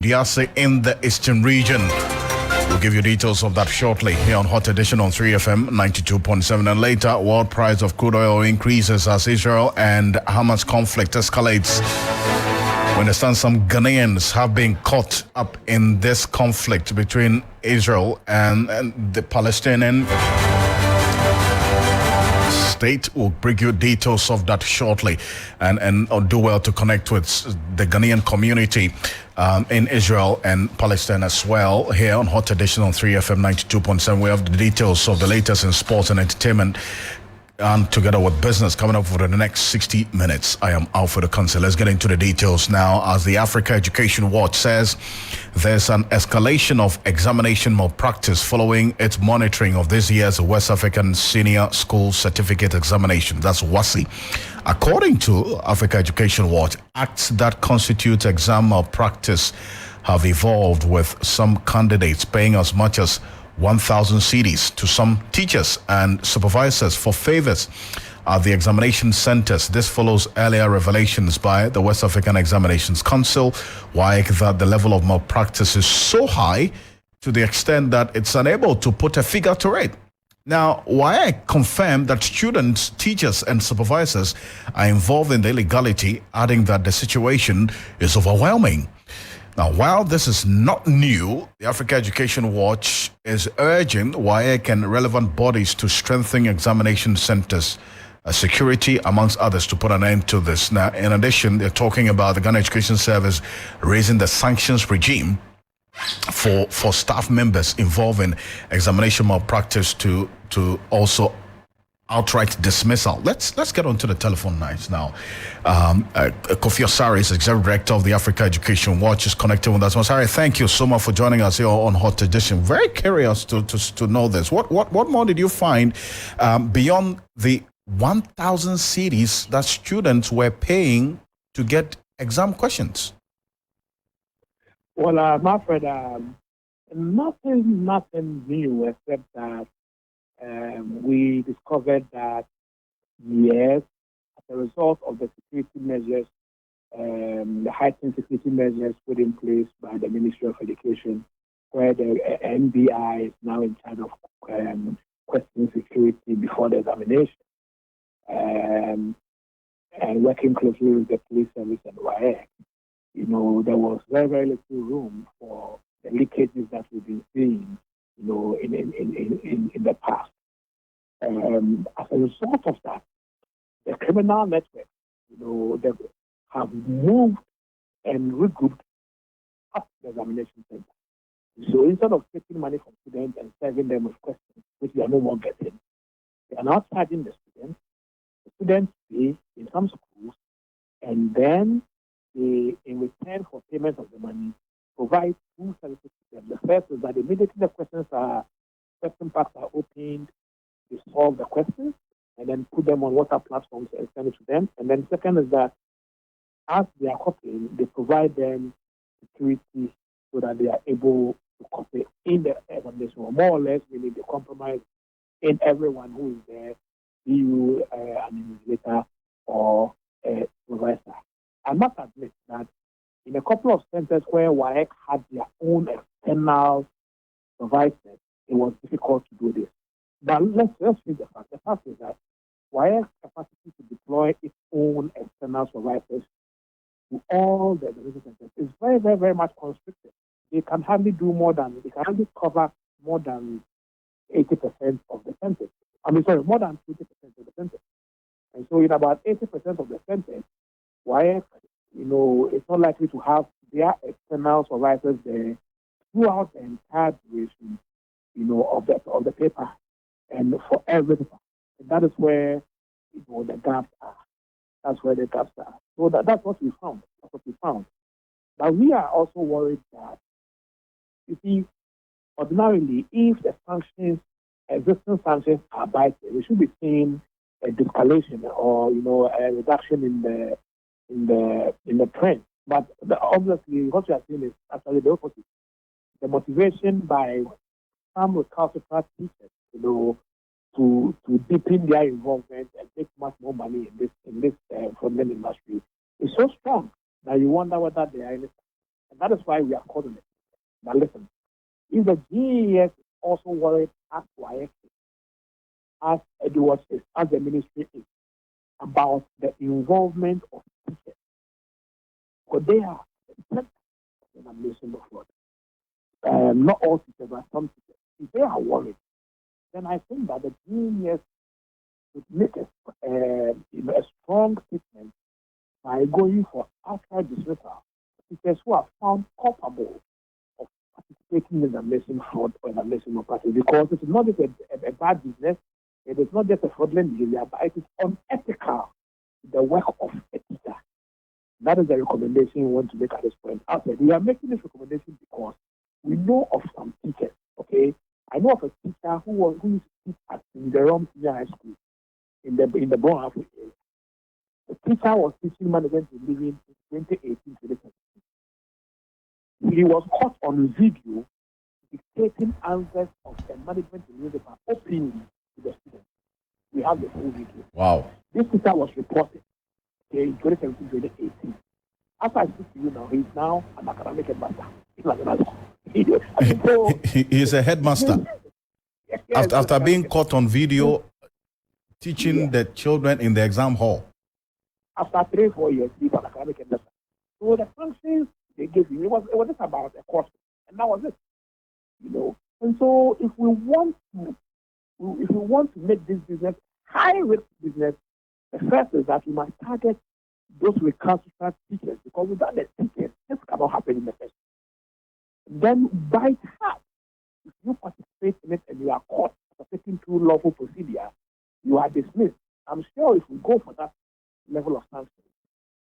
DRC in the Eastern region. We'll give you details of that shortly here on Hot Edition on 3FM 92.7. And later, world price of crude oil increases as Israel and Hamas conflict escalates. We understand some Ghanaians have been caught up in this conflict between Israel and the Palestinian state. We'll bring you details of that shortly, and do well to connect with the Ghanaian community in Israel and Palestine as well here on Hot Edition on 3FM 92.7. We have the details of the latest in sports and entertainment and together with business coming up for the next 60 minutes. I am Alfred Ocansey. Let's get into the details now. As the Africa Education Watch says, there's an escalation of examination malpractice following its monitoring of this year's West African Senior School Certificate Examination. That's WASSCE. According to Africa Education Watch, acts that constitute exam malpractice have evolved, with some candidates paying as much as 1,000 cedis to some teachers and supervisors for favors at the examination centers. This follows earlier revelations by the West African Examinations Council, WAEC, that the level of malpractice is so high to the extent that it's unable to put a figure to it. Now, WAEC confirmed that students, teachers, and supervisors are involved in the illegality, adding that the situation is overwhelming. Now, while this is not new, the Africa Education Watch is urging WAEC and relevant bodies to strengthen examination centers' security, amongst others, to put an end to this. Now, in addition, they're talking about the Ghana Education Service raising the sanctions regime for staff members involved in examination malpractice to also outright dismissal. Let's get onto the telephone lines now. Kofi Osari is Executive Director of the Africa Education Watch, is connected with us. Osari, thank you so much for joining us here on Hot Edition. Very curious to know this. What more did you find beyond the 1,000 cedis that students were paying to get exam questions? Well, my friend, nothing new except that we discovered that, yes, as a result of the security measures, the heightened security measures put in place by the Ministry of Education, where the NBI is now in charge of questioning security before the examination, and working closely with the police service and WAEC. There was very, very little room for the leakages that we've been seeing, in the past. As a result of that, the criminal network, they have moved and regrouped up the examination center. So instead of taking money from students and serving them with questions, which they are no more getting, they are now charging the students. The students pay in some schools, and then they, in return for payment of the money, provide two services to them. The first is that immediately the question packs are opened, they solve the questions and then put them on water platforms and send it to them. And then second is that as they are copying, they provide them security so that they are able to copy in the examination, or more or less, meaning they compromise in everyone who is there, be you an invigilator or a supervisor. I must admit that in a couple of centers where WAEC had their own external providers, it was difficult to do this. But let's face the fact. The fact is that WAEC's capacity to deploy its own external providers to all the education centers is very, very, very much constricted. They can hardly cover more than 80% of the centers. More than 20% of the centers. And so in about 80% of the centers, WAEC, it's not likely to have their external supervisors there throughout the entire duration, of the paper and for every paper. And that is where, the gaps are. That's where the gaps are. So that's what we found. But we are also worried that, you see, ordinarily, if the existing sanctions are biting, we should be seeing a de-escalation or, a reduction in the trend. But obviously, what we are seeing is actually the opposite. The motivation by some recalcitrant teachers, to deepen their involvement and make much more money in this fraudulent industry is so strong that you wonder whether they are in it. And that is why we are calling it. Now listen, if the GES is also worried as YX, as Edwards is, as the ministry is, about the involvement of teachers, because they are the examination of fraud. Not all teachers, but some teachers. If they are worried, then I think that the GES should make a strong statement by going for outright dismissal. Teachers who are found culpable of participating in examination fraud or examination malpractice, because it is not just a bad business, it is not just a fraudulent behavior, but it is unethical, the work of a teacher. That is the recommendation we want to make at this point. After we are making this recommendation because we know of some teachers, okay? I know of a teacher who used to teach at the Rome Senior High School in the Brown Africa area. The teacher was teaching management and living in 2018-2017. He was caught on video dictating answers of the management and living openly to the students. We have the full video. Wow. This teacher was reported in 2017-2018. After I speak to you now, he's now an academic headmaster. He is a headmaster. Yes, after being caught on video teaching the children in the exam hall. After 3-4 years, he's an academic headmaster. So the functions they gave him, it was just about a course, and that was it. And so if we want to make this business high-risk business, the first is that we must target those recalcitrant teachers, because without the teachers, this cannot happen in the first. Then by heart, if you participate in it and you are caught for taking through lawful procedure, you are dismissed. I'm sure if we go for that level of sanction,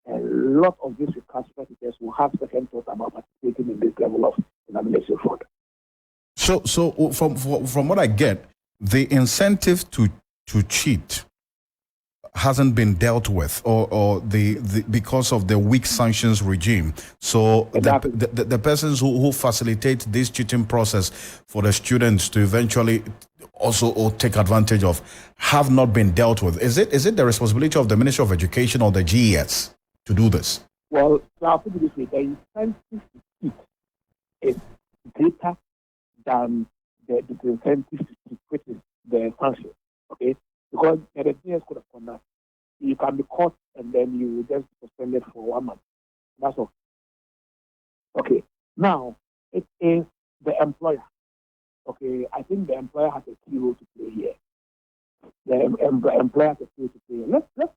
a lot of these recalcitrant teachers will have second thoughts about participating in this level of examination fraud. So from what I get, the incentive to cheat hasn't been dealt with, or the because of the weak sanctions regime. So Exactly. the persons who facilitate this cheating process for the students to eventually also or take advantage of have not been dealt with. Is it the responsibility of the Ministry of Education or the GES to do this? Well, so I'll put it this way: the incentive to cheat is greater than the incentive to cheat, which is the sanction. Okay, because the GES could have done that. You can be caught and then you will just be suspended for 1 month. That's all. Okay. Now, it is the employer. Okay. I think the employer has a key role to play here. The employer has a key role to play.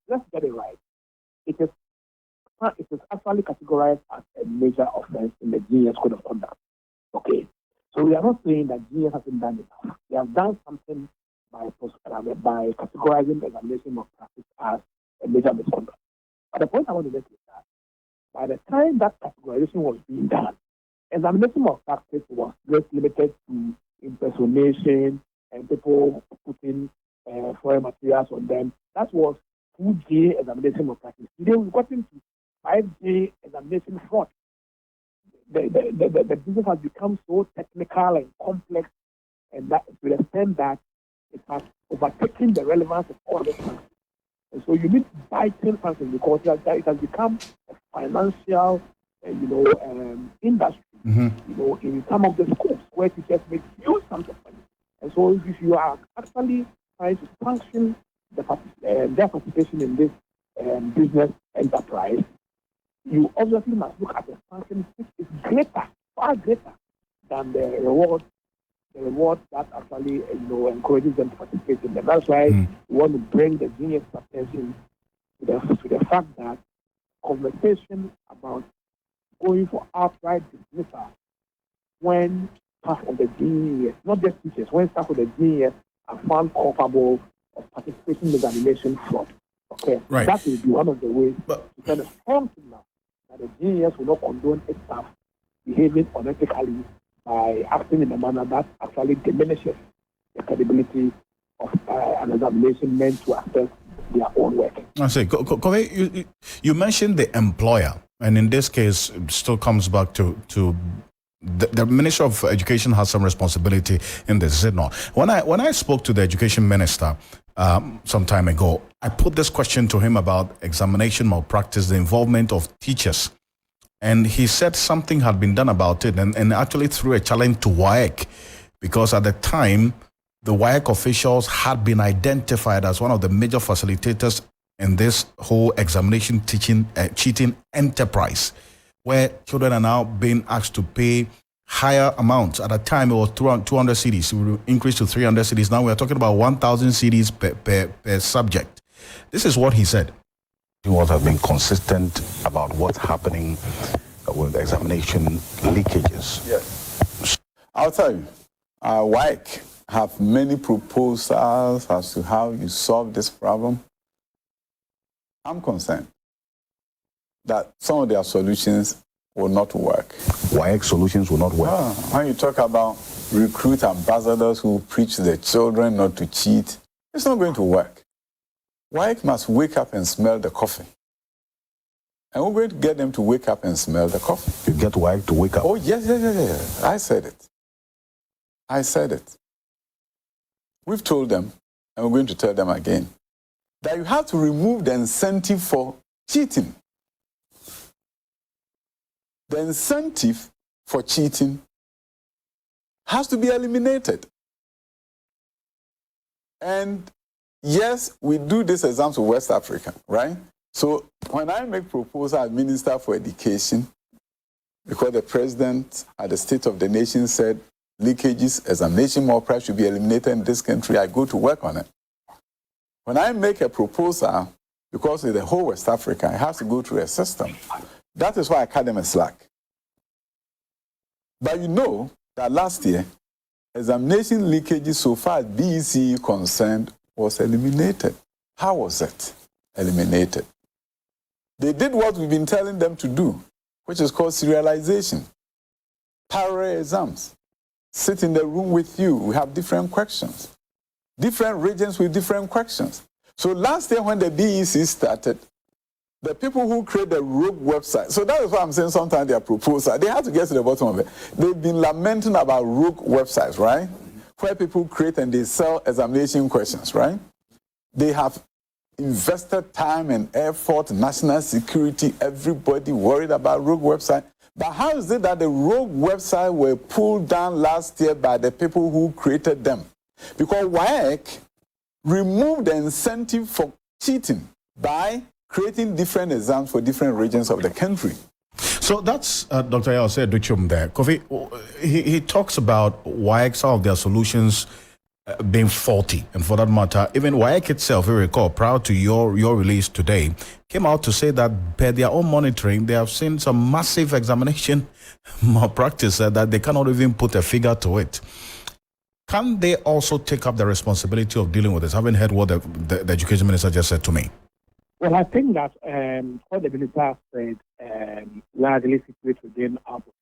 Let's get it right. It is actually categorized as a major offense in the GES Code of Conduct. Okay. So we are not saying that GES hasn't done enough. They have done something by categorizing the examination of practice as a major misconduct. But the point I want to make is that by the time that categorization was being done, examination of practice was just limited to impersonation and people putting foreign materials on them. That was 2J examination of practice. Today we've gotten to 5J examination fraud. The business has become so technical and complex, and that to the extent that it has overtaken the relevance of all the functions. And so you need vital functions because it has become a financial, industry, in some of the schools where teachers make huge sums of money. And so if you are actually trying to sanction their participation in this business enterprise, you obviously must look at the sanction which is greater, far greater than the reward that actually encourages them to participate in them. That's why we want to bring the GES attention to the fact that conversation about going for outright dismissal when staff of the GES, not just teachers, when staff of the GES are found culpable of participating in examination fraud. Okay, right. That will be one of the ways to send a strong signal that the GES will not condone its staff behaving unethically by acting in a manner that actually diminishes the credibility of an examination meant to assess their own work. I see. You mentioned the employer, and in this case, it still comes back to the Ministry of Education has some responsibility in this, is it not? When I spoke to the Education Minister some time ago, I put this question to him about examination malpractice, the involvement of teachers And he said something had been done about it and actually threw a challenge to WAEC, because at the time, the WAEC officials had been identified as one of the major facilitators in this whole examination cheating enterprise, where children are now being asked to pay higher amounts. At the time, it was 200 cedis. We increased to 300 cedis. Now we are talking about 1,000 cedis per subject. This is what he said. What have been consistent about what's happening with examination leakages. Yes. I'll tell you, WAEC have many proposals as to how you solve this problem. I'm concerned that some of their solutions will not work. WAEC solutions will not work. When you talk about recruit ambassadors who preach their children not to cheat, it's not going to work. WAEC must wake up and smell the coffee. And we're going to get them to wake up and smell the coffee. You get WAEC to wake up? Oh, yes. I said it. We've told them, and we're going to tell them again, that you have to remove the incentive for cheating. The incentive for cheating has to be eliminated. And yes, we do these exams for West Africa, right? So when I make proposal as Minister for Education, because the President at the State of the Nation said leakages, examination malpractice should be eliminated in this country, I go to work on it. When I make a proposal, because in the whole West Africa, it has to go through a system. That is why I cut them a slack. But you know that last year, examination leakages so far as BEC concerned was eliminated. How was it eliminated? They did what we've been telling them to do, which is called serialization. Parallel exams. Sit in the room with you. We have different questions. Different regions with different questions. So last year when the BEC started, the people who create the rogue website, so that is why I'm saying sometimes they are proposal, they have to get to the bottom of it. They've been lamenting about rogue websites, right? Where people create and they sell examination questions, right? They have invested time and effort, national security, everybody worried about rogue website. But how is it that the rogue website were pulled down last year by the people who created them? Because WAEC removed the incentive for cheating by creating different exams for different regions of the country. So that's Dr. Yao Duchum there. Kofi, he talks about WAEC, some of their solutions being faulty. And for that matter, even WAEC itself, if you recall, prior to your release today, came out to say that per their own monitoring, they have seen some massive examination malpractice that they cannot even put a figure to it. Can they also take up the responsibility of dealing with this? I haven't heard what the education minister just said to me. Well, I think that what the minister said largely situates within our position.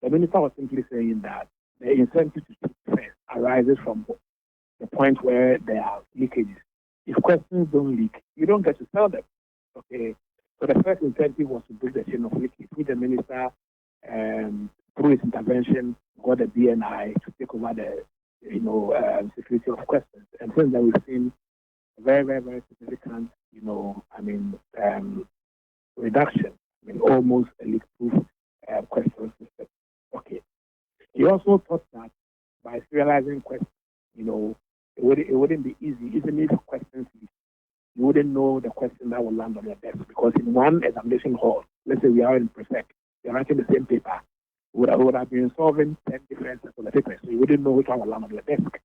The minister was simply saying that the incentive to cheat first arises from the point where there are leakages. If questions don't leak, you don't get to sell them. Okay. So the first incentive was to break the chain of leakage, which the minister, through his intervention, got the BNI to take over the, security of questions. And since then, we've seen a very, very, very significant, reduction. Almost a leak-proof question system. Okay. He also thought that by serializing questions, it wouldn't be easy, even if questions leak. You wouldn't know the question that will land on your desk, because in one examination hall, let's say we are in Prefect, you're writing the same paper, would have been solving 10 different sets of the papers, so you wouldn't know which one will land on your desk.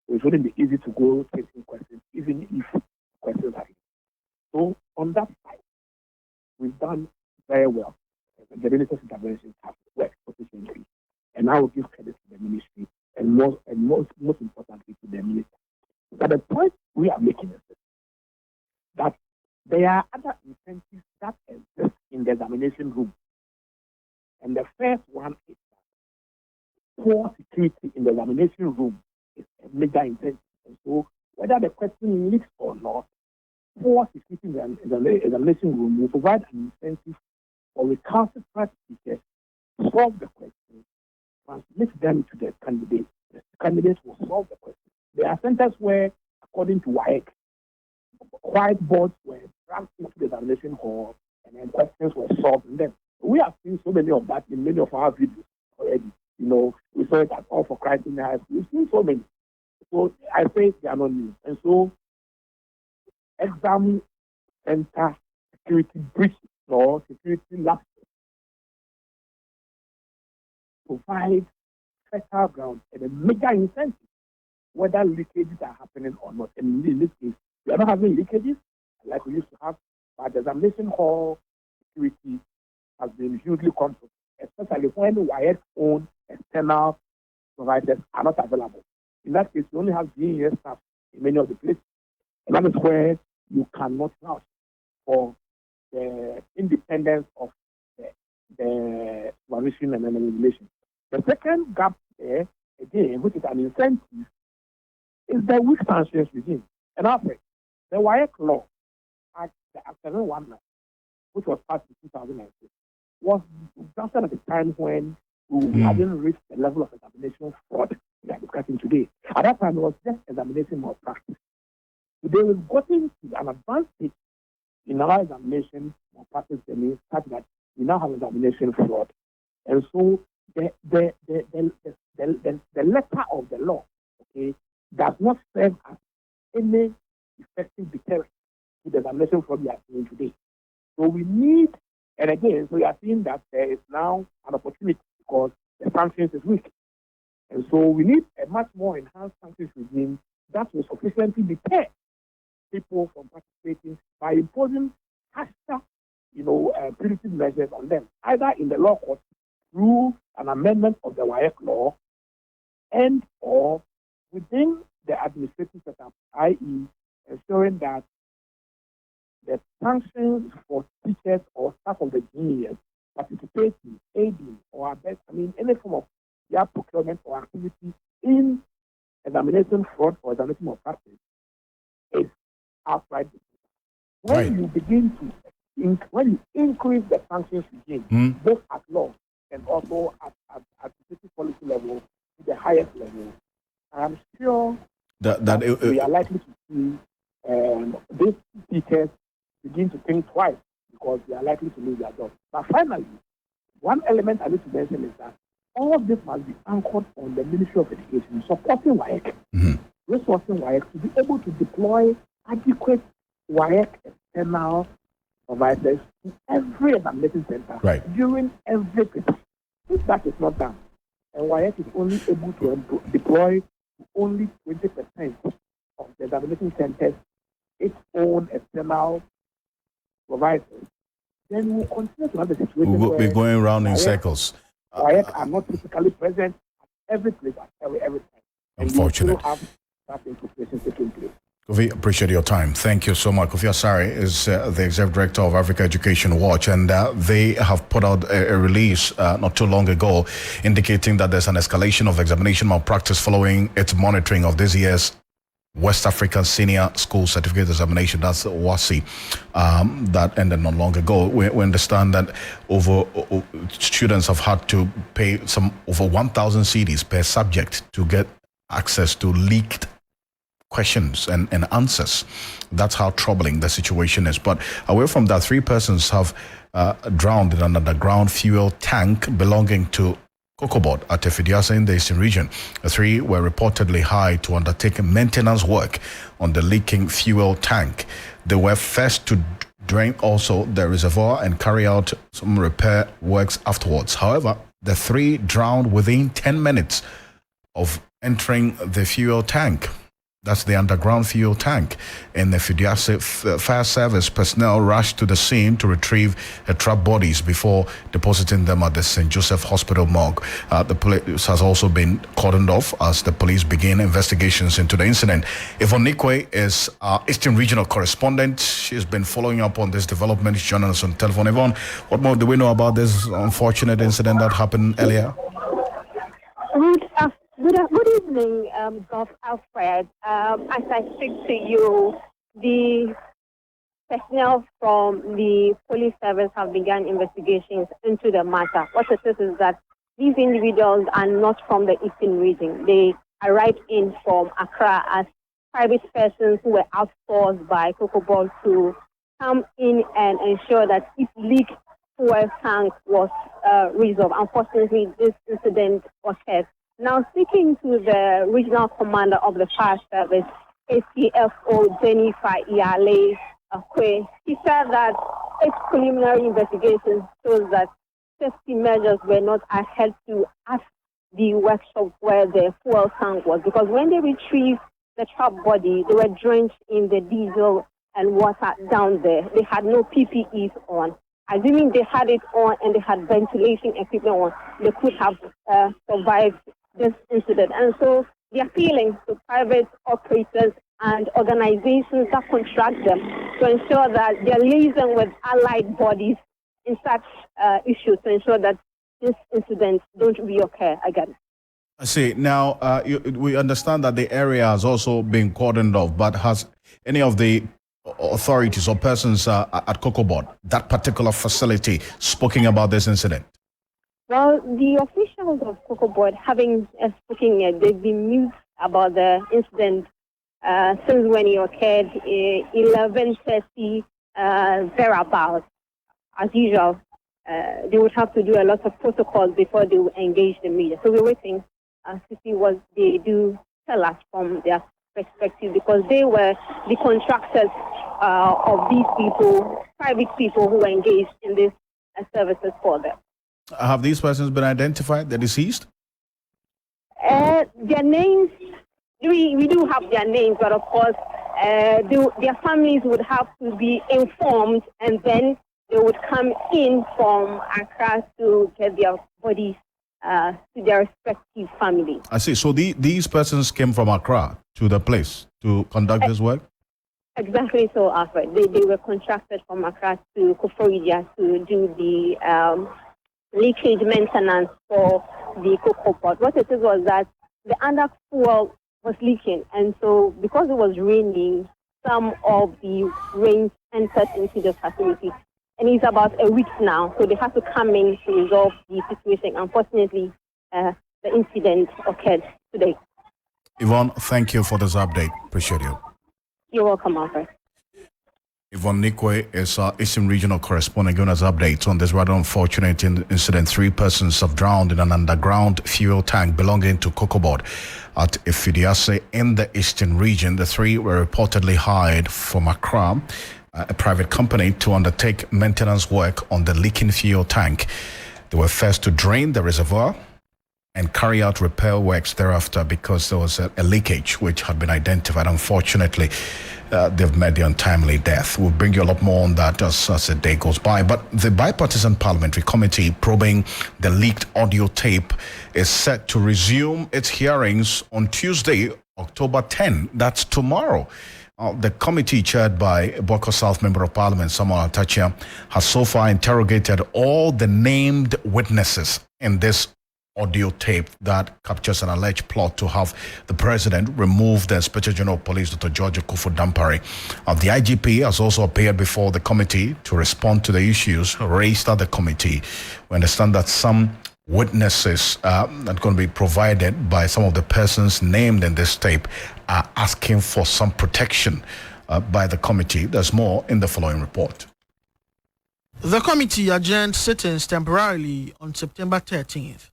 So it wouldn't be easy to go chasing questions, even if questions are leaked. So on that side, we've done very well. The minister's interventions have worked sufficiently, and I will give credit to the ministry, and most importantly to the minister. But the point we are making is that there are other incentives that exist in the examination room. And the first one is that poor security in the examination room is a major incentive. And so whether the question leaks or not, poor security in the examination room will provide an incentive for recalcitrant teachers to solve the question, transmit them to the candidates. The candidates will solve the question. There are centers where, according to WAEC, whiteboards were dragged into the examination hall and then questions were solved in them. We have seen so many of that in many of our videos already. We saw it at All for Christ in the High School. We've seen so many. So I say they are not new. And so exam center security breaches or security lapses provide fertile ground and a major incentive, whether leakages are happening or not. And in this case, we are not having leakages like we used to have, but the examination hall security has been hugely controlled, especially when WIE's own external providers are not available. In that case, you only have GES staff in many of the places. And that is where you cannot vouch for the independence of the supervision and regulation. The second gap there, again, which is an incentive, is the weak sanctions regime. And after the WIEC law, Act 719, which was passed in 2006, was drafted at the time when we hadn't reached the level of examination fraud we are discussing today. At that time, it was just examination malpractice. Today, we've gotten to an advanced stage in our examination malpractice journey, such that we now have examination fraud. And so the letter of the law, okay, does not serve as any effective deterrent to the examination fraud we are seeing today. So we need, and again, so we are seeing that there is now an opportunity because the sanctions is weak. And so we need a much more enhanced sanctions regime that will sufficiently deter people from participating by imposing harsher, punitive measures on them, either in the law court through an amendment of the WIEC law and or within the administrative setup, i.e., ensuring that the sanctions for teachers or staff of the GES participating, aiding, or any form of their procurement or activity in examination fraud or examination malpractice is outright. When you begin to, when you increase the sanctions regime, both at law and also at administrative policy level, to the highest level, I'm sure that we are likely to see these teachers begin to think twice because they are likely to lose their jobs. But finally, one element I need to mention is that all of this must be anchored on the Ministry of Education, supporting WIEC, resourcing WIEC to be able to deploy adequate WIEC external providers to every examination center during every paper. If that is not done, and WIEC is only able to deploy only 20% of the examination centers its own external providers, then we'll continue to have a situation we'll where be going around in circles. WIEC are not physically present at every place at every time. Unfortunate. And we still have that situation taking place. Kofi, appreciate your time. Thank you so much. Kofi Asare is the Executive Director of Africa Education Watch, and they have put out a release not too long ago indicating that there's an escalation of examination malpractice following its monitoring of this year's West African Senior School Certificate Examination, that's WASSCE, that ended not long ago. We understand that students have had to pay over 1,000 cedis per subject to get access to leaked questions and answers. That's how troubling the situation is. But away from that, 3 persons have drowned in an underground fuel tank belonging to Cocobod at Efidiasa in the Eastern region. The 3 were reportedly hired to undertake maintenance work on the leaking fuel tank. They were first to drain also the reservoir and carry out some repair works afterwards. However, the 3 drowned within 10 minutes of entering the fuel tank. That's the underground fuel tank. And the Fidiase fire service personnel rushed to the scene to retrieve the trapped bodies before depositing them at the St. Joseph Hospital morgue. The police has also been cordoned off as the police begin investigations into the incident. Yvonne Nikwe is our Eastern Regional correspondent. She's been following up on this development. She's joining us on telephone. Yvonne, what more do we know about this unfortunate incident that happened earlier? Good evening, Prof. Alfred. As I speak to you, the personnel from the police service have begun investigations into the matter. What it is that these individuals are not from the Eastern region. They arrived in from Accra as private persons who were outsourced by Cocobod to come in and ensure that if leak fuel tank was resolved. Unfortunately, this incident occurred. Now, speaking to the regional commander of the fire service, ACFO Jennifer Iyale Akwe, he said that its preliminary investigation shows that safety measures were not adhered to at the workshop where the fuel tank was, because when they retrieved the trapped body, they were drenched in the diesel and water down there. They had no PPEs on. Assuming they had it on and they had ventilation equipment on, they could have survived this incident. And so they are appealing to private operators and organizations that contract them to ensure that they're liaising with allied bodies in such issues to ensure that this incident don't reoccur again. I see. Now, we understand that the area has also been cordoned off, but has any of the authorities or persons at COCOBOD, that particular facility, spoken about this incident? Well, the officials of COCOBOD, having spoken yet, they've been mute about the incident since when it occurred, 11:30 thereabouts. As usual, they would have to do a lot of protocols before they would engage the media. So we're waiting to see what they do tell us from their perspective, because they were the contractors of these people, private people who engaged in these services for them. Have these persons been identified, the deceased? Their names, we do have their names, but of course, their families would have to be informed, and then they would come in from Accra to get their bodies to their respective families. I see. So these persons came from Accra to the place to conduct this work? Exactly so, Alfred. They were contracted from Accra to Koforidua to do the leakage maintenance for the COCOBOD. What it is was that the under fuel was leaking, and so because it was raining, some of the rain entered into the facility. And it's about a week now, so they have to come in to resolve the situation. Unfortunately, the incident occurred today. Yvonne, thank you for this update. Appreciate you. You're welcome, Alfred. Yvonne Nikwe is our Eastern Regional Correspondent, giving us updates on this rather unfortunate incident. 3 persons have drowned in an underground fuel tank belonging to COCOBOD at Ifidiase in the Eastern region. The 3 were reportedly hired from Accra, a private company, to undertake maintenance work on the leaking fuel tank. They were first to drain the reservoir and carry out repair works thereafter, because there was a leakage which had been identified. Unfortunately, they've met the untimely death. We'll bring you a lot more on that as the day goes by. But the bipartisan parliamentary committee probing the leaked audio tape is set to resume its hearings on Tuesday, October 10. That's tomorrow. The committee, chaired by Boko South Member of Parliament Samuel Atachia, has so far interrogated all the named witnesses in this audio tape that captures an alleged plot to have the president remove the Inspector General of Police, Dr. George Okufu Dampare. The IGP has also appeared before the committee to respond to the issues raised at the committee. We understand that some witnesses that are going to be provided by some of the persons named in this tape are asking for some protection by the committee. There's more in the following report. The committee adjourned sittings temporarily on September 13th.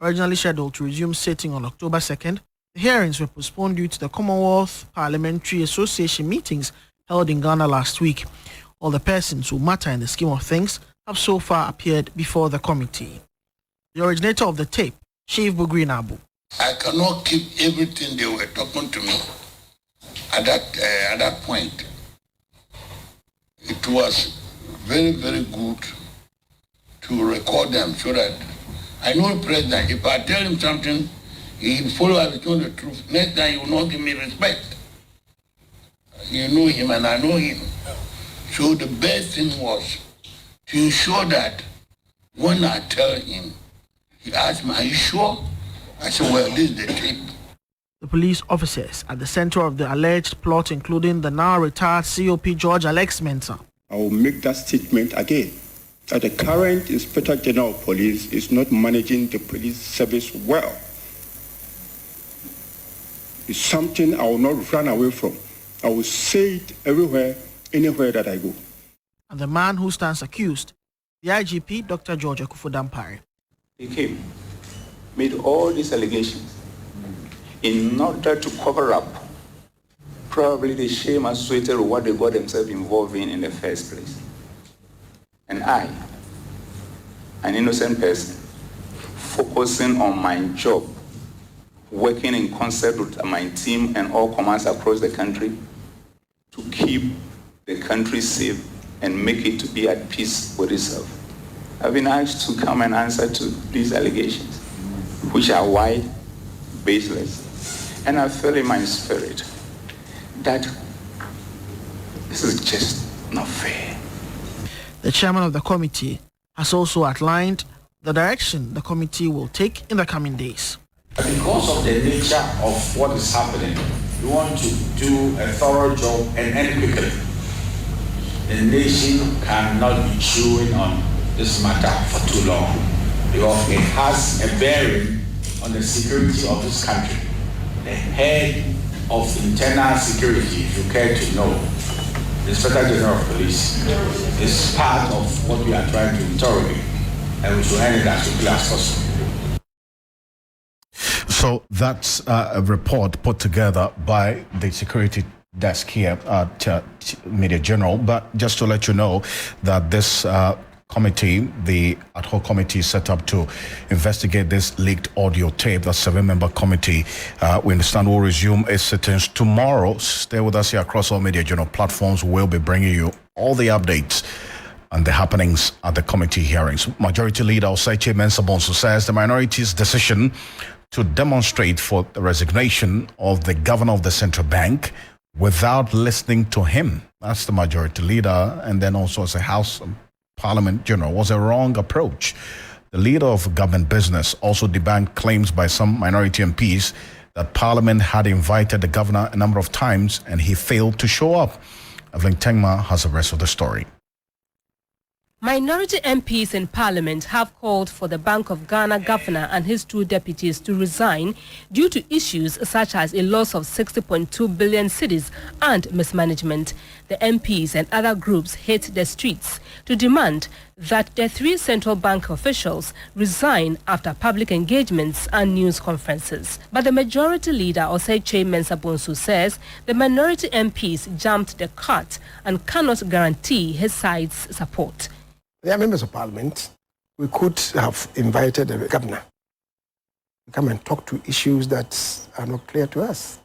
Originally scheduled to resume sitting on October 2nd, the hearings were postponed due to the Commonwealth Parliamentary Association meetings held in Ghana last week. All the persons who matter in the scheme of things have so far appeared before the committee. The originator of the tape, Chief Bugrinabu. I cannot keep everything they were talking to me at that point. It was very, very good to record them so that I know the president. If I tell him something, he will follow up with the truth. Next time, he will not give me respect. You know him and I know him. So the best thing was to ensure that when I tell him, he asked me, "Are you sure?" I said, "Well, this is the tape." The police officers at the center of the alleged plot, including the now retired COP George Alex Mensah. I will make that statement again, that the current Inspector General of Police is not managing the police service well. It's something I will not run away from. I will say it everywhere, anywhere that I go. And the man who stands accused The IGP, Dr. George Akufodampare. He came, made all these allegations in order to cover up probably the shame associated with what they got themselves involved in the first place. And I, an innocent person, focusing on my job, working in concert with my team and all commands across the country to keep the country safe and make it to be at peace with itself. I've been asked to come and answer to these allegations, which are wide, baseless. And I feel in my spirit that this is just not fair. The chairman of the committee has also outlined the direction the committee will take in the coming days. Because of the nature of what is happening, we want to do a thorough job and end quickly. The nation cannot be chewing on this matter for too long because it has a bearing on the security of this country. The head of internal security, if you care to know, the Inspector General of Police, is part of what we are trying to interrogate, and we should end it as quickly as possible. So that's a report put together by the security desk here at Media General. But just to let you know that this committee, the ad hoc committee set up to investigate this leaked audio tape, the 7-member committee, we understand will resume its sittings tomorrow. Stay with us here across all Media General platforms. We'll be bringing you all the updates and the happenings at the committee hearings. Majority Leader Osei Mensah Bonsu says the minority's decision to demonstrate for the resignation of the governor of the central bank without listening to him, that's the majority leader, and then also as a House Parliament General, was a wrong approach. The leader of government business also debunked claims by some minority MPs that Parliament had invited the governor a number of times and he failed to show up. Evelyn Tengma has the rest of the story. Minority MPs in Parliament have called for the Bank of Ghana governor and his 2 deputies to resign due to issues such as a loss of 60.2 billion cedis and mismanagement. The MPs and other groups hit the streets to demand that the 3 central bank officials resign after public engagements and news conferences. But the majority leader, Osei Mensah Bonsu, says the minority MPs jumped the cut and cannot guarantee his side's support. They are members of Parliament. We could have invited the governor to come and talk to issues that are not clear to us.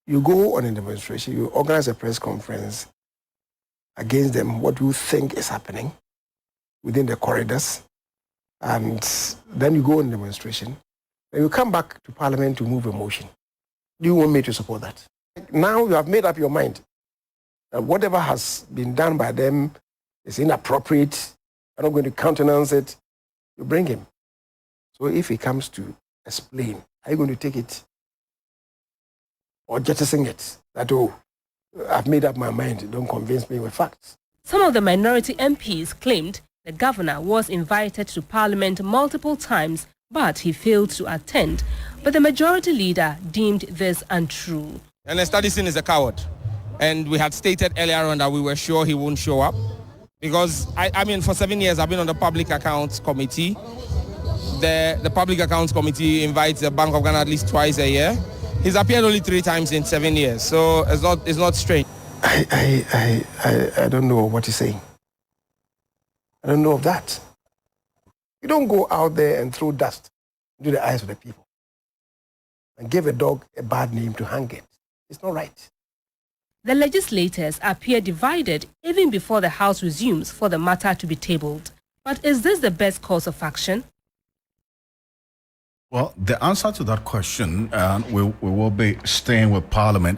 You go on a demonstration, you organize a press conference against them, what you think is happening within the corridors, and then you go on a demonstration, and you come back to Parliament to move a motion. Do you want me to support that? Now you have made up your mind that whatever has been done by them is inappropriate, I'm not going to countenance it, you bring him. So if he comes to explain, are you going to take it or jettison it? That, oh, I've made up my mind, don't convince me with facts. Some of the minority MPs claimed the governor was invited to Parliament multiple times, but he failed to attend. But the majority leader deemed this untrue. And Estadison is a coward. And we had stated earlier on that we were sure he won't show up. Because, I mean, for 7 years, I've been on the Public Accounts Committee. The Public Accounts Committee invites the Bank of Ghana at least twice a year. He's appeared only 3 times in 7 years, so it's not strange. I don't know what he's saying. I don't know of that. You don't go out there and throw dust into the eyes of the people and give a dog a bad name to hang it. It's not right. The legislators appear divided even before the House resumes for the matter to be tabled. But is this the best course of action? Well, the answer to that question, we will be staying with Parliament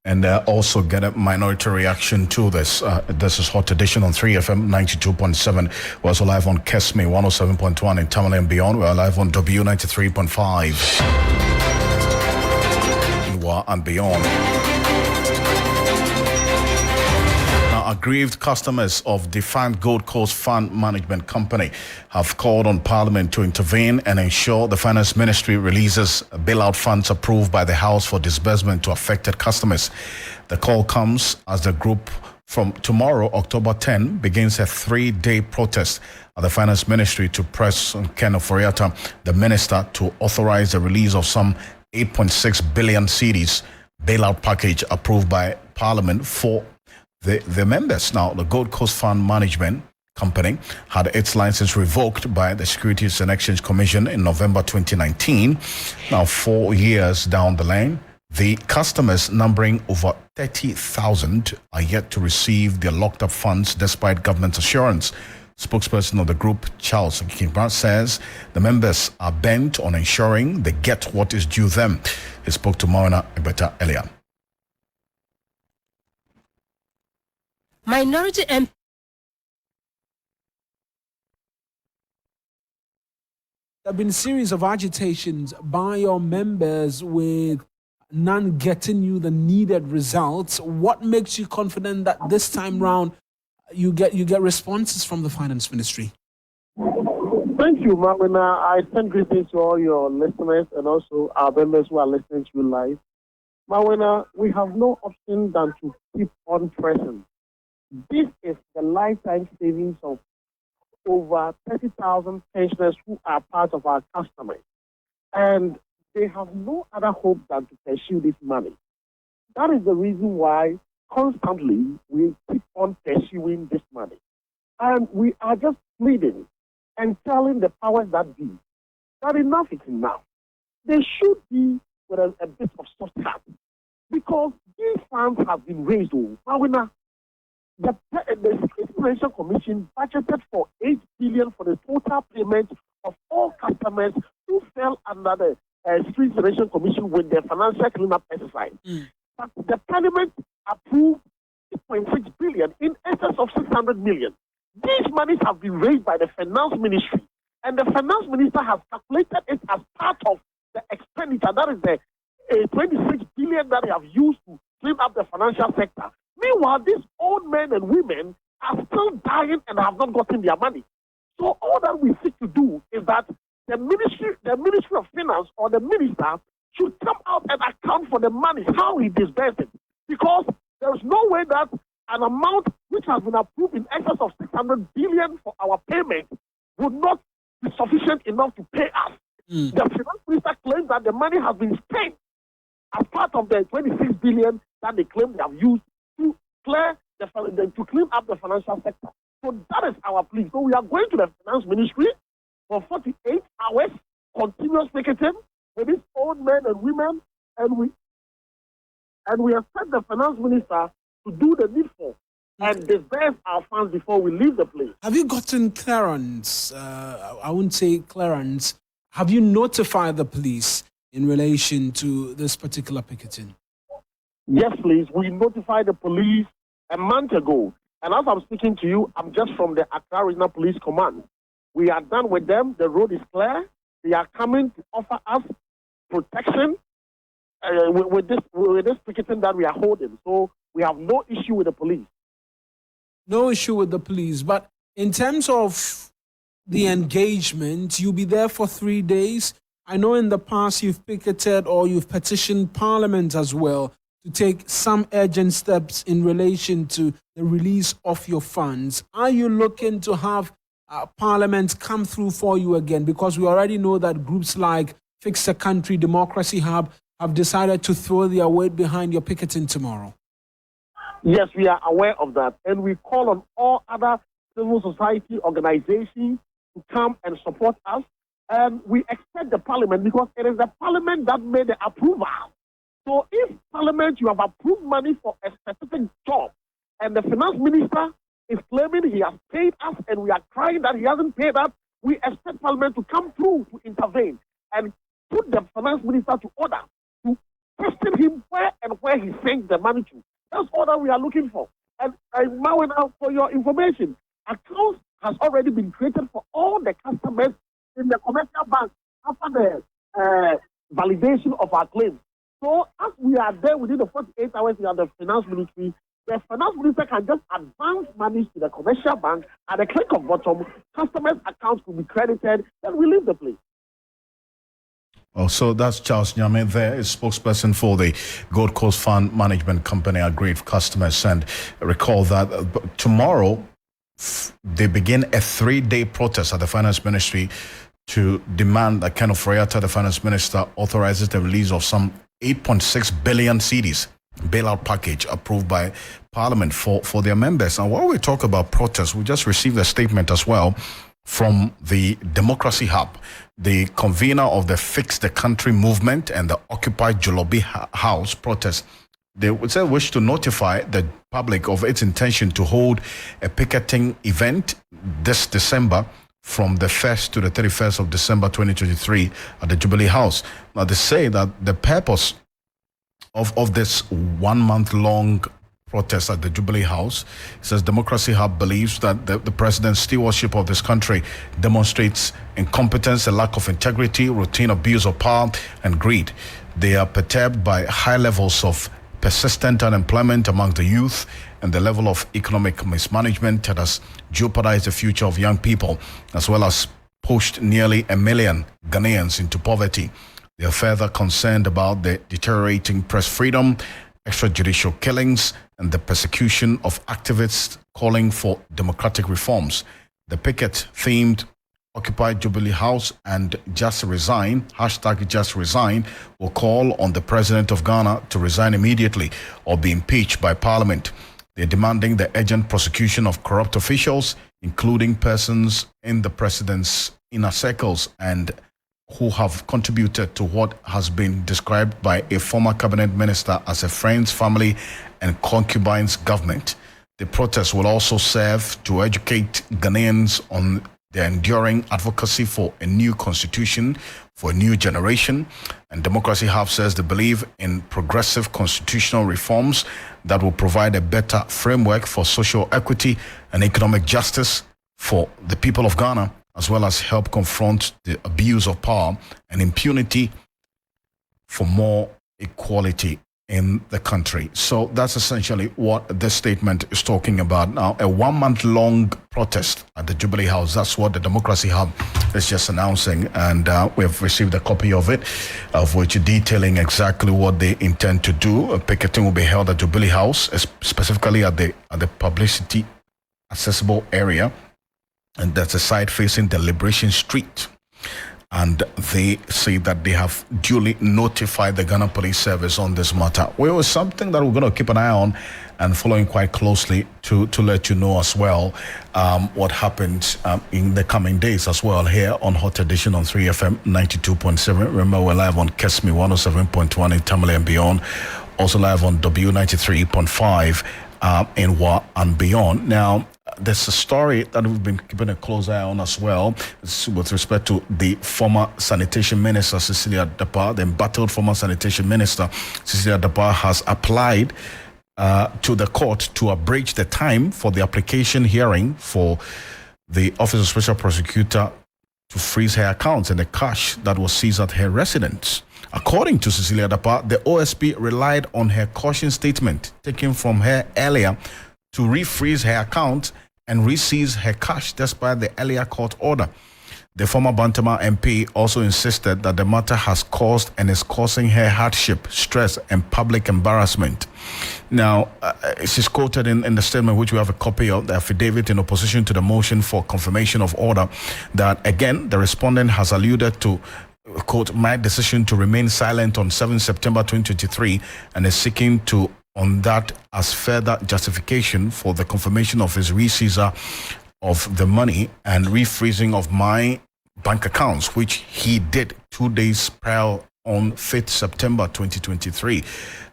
and also get a minority reaction to this. This is Hot Edition on 3FM 92.7. We're also live on Kesme 107.1 in Tamale and beyond. We're live on W 93.5 in Wa and beyond. Aggrieved customers of defunct Gold Coast Fund Management Company have called on Parliament to intervene and ensure the Finance Ministry releases bailout funds approved by the House for disbursement to affected customers. The call comes as the group from tomorrow, October 10, begins a 3-day protest at the Finance Ministry to press Ken Ofori-Atta, the minister, to authorize the release of some 8.6 billion cedis bailout package approved by Parliament for the members. Now, the Gold Coast Fund Management Company had its license revoked by the Securities and Exchange Commission in November 2019. Now, 4 years down the line, the customers, numbering over 30,000, are yet to receive their locked-up funds despite government assurance. Spokesperson of the group, Charles Kimbra, says the members are bent on ensuring they get what is due them. He spoke to Mauna Ebeta earlier. Minority MP. There have been a series of agitations by your members with none getting you the needed results. What makes you confident that this time round you get responses from the Finance Ministry? Thank you, Marvin. I send greetings to all your listeners and also our members who are listening to you live. Marwena, we have no option than to keep on pressing. This is the lifetime savings of over 30,000 pensioners who are part of our customers. And they have no other hope than to pursue this money. That is the reason why constantly we keep on pursuing this money. And we are just pleading and telling the powers that be that enough is enough. They should be with a bit of soft heart, because these funds have been raised. The Securities and Exchange Commission budgeted for 8 billion for the total payment of all customers who fell under the Securities and Exchange Commission with their financial cleanup exercise. But the Parliament approved 6.6 billion in excess of 600 million. These monies have been raised by the Finance Ministry, and the Finance Minister has calculated it as part of the expenditure. That is the 26 billion that they have used to clean up the financial sector. Meanwhile, these old men and women are still dying and have not gotten their money. So all that we seek to do is that the Ministry of Finance or the minister should come out and account for the money, how he disbursed it. Because there is no way that an amount which has been approved in excess of 600 billion for our payment would not be sufficient enough to pay us. The Finance Minister claims that the money has been spent as part of the 26 billion that they claim they have used to clean up the financial sector. So that is our plea. So we are going to the Finance Ministry for 48 hours, continuous picketing with these old men and women, and we expect the Finance Minister to do the needful and disburse our funds before we leave the place. Have you gotten clearance? I wouldn't say clearance. Have you notified the police in relation to this particular picketing? Yes, please. We notified the police a month ago. And as I'm speaking to you, I'm just from the Accra Regional Police Command. We are done with them. The road is clear. They are coming to offer us protection with this picketing that we are holding. So we have no issue with the police. No issue with the police. But in terms of the engagement, you'll be there for 3 days. I know in the past you've picketed or you've petitioned Parliament as well to take some urgent steps in relation to the release of your funds. Are you looking to have Parliament come through for you again? Because we already know that groups like Fix the Country, Democracy Hub have decided to throw their weight behind your picketing tomorrow. Yes, we are aware of that. And we call on all other civil society organizations to come and support us. And we expect the Parliament, because it is the Parliament that made the approval. So if Parliament, you have approved money for a specific job, and the Finance Minister is claiming he has paid us and we are crying that he hasn't paid us, we expect Parliament to come through to intervene and put the Finance Minister to order to question him where he sends the money to. That's all that we are looking for. And now, for your information, accounts has already been created for all the customers in the commercial bank after the validation of our claims. So as we are there within the 48 hours we are the Finance Ministry, the Finance Minister can just advance money to the commercial bank at a click of button. Customers' accounts will be credited, then we leave the place. Oh, so that's Charles Nyame there, is spokesperson for the Gold Coast Fund Management Company, Agreed Customers. And recall that tomorrow they begin a 3-day protest at the Finance Ministry to demand that Ken Ofori-Atta, the Finance Minister, authorizes the release of some 8.6 billion cedis bailout package approved by Parliament for their members. And while we talk about protests, we just received a statement as well from the Democracy Hub, the convener of the Fix the Country movement and the Occupy Jolobi House protest. They wish to notify the public of its intention to hold a picketing event this December from the 1st to the 31st of December 2023 at the Jubilee House. Now, they say that the purpose of this 1 month long protest at the Jubilee House, it says Democracy Hub believes that the president's stewardship of this country demonstrates incompetence, a lack of integrity, routine abuse of power, and greed. They are perturbed by high levels of persistent unemployment among the youth and the level of economic mismanagement that has jeopardized the future of young people, as well as pushed nearly 1 million Ghanaians into poverty. They are further concerned about the deteriorating press freedom, extrajudicial killings, and the persecution of activists calling for democratic reforms. The picket-themed Occupy Jubilee House and Just Resign, #JustResign, will call on the President of Ghana to resign immediately or be impeached by Parliament. They're demanding the urgent prosecution of corrupt officials, including persons in the President's inner circles and who have contributed to what has been described by a former cabinet minister as a friends, family, and concubines government. The protest will also serve to educate Ghanaians on the enduring advocacy for a new constitution, for a new generation. And Democracy Hub says they believe in progressive constitutional reforms that will provide a better framework for social equity and economic justice for the people of Ghana, as well as help confront the abuse of power and impunity for more equality in the country. So that's essentially what this statement is talking about. Now, a 1 month long protest at the Jubilee House, that's what the Democracy Hub is just announcing. And we have received a copy of it, of which detailing exactly what they intend to do. A picketing will be held at Jubilee House, specifically at the publicity accessible area. And that's a side facing the Liberation Street. And they say that they have duly notified the Ghana Police Service on this matter. Well, it was something that we're going to keep an eye on and following quite closely to let you know as well what happened in the coming days as well here on Hot Edition on 3FM 92.7. Remember, we're live on Kesmi 107.1 in Tamale and beyond. Also live on W93.5 in Wa and beyond. Now, there's a story that we've been keeping a close eye on as well. It's with respect to the former sanitation minister, Cecilia Dapar. The embattled former sanitation minister, Cecilia Dapar, has applied to the court to abridge the time for the application hearing for the Office of Special Prosecutor to freeze her accounts and the cash that was seized at her residence. According to Cecilia Dapar, the OSP relied on her caution statement taken from her earlier to refreeze her account and reseize her cash despite the earlier court order. The former Bantama MP also insisted that the matter has caused and is causing her hardship, stress, and public embarrassment. Now, she's quoted in the statement, which we have a copy of, the affidavit in opposition to the motion for confirmation of order, that again, the respondent has alluded to, quote, my decision to remain silent on 7 September 2023 and is seeking to on that as further justification for the confirmation of his reseizure of the money and refreezing of my bank accounts, which he did 2 days prior on 5th September 2023.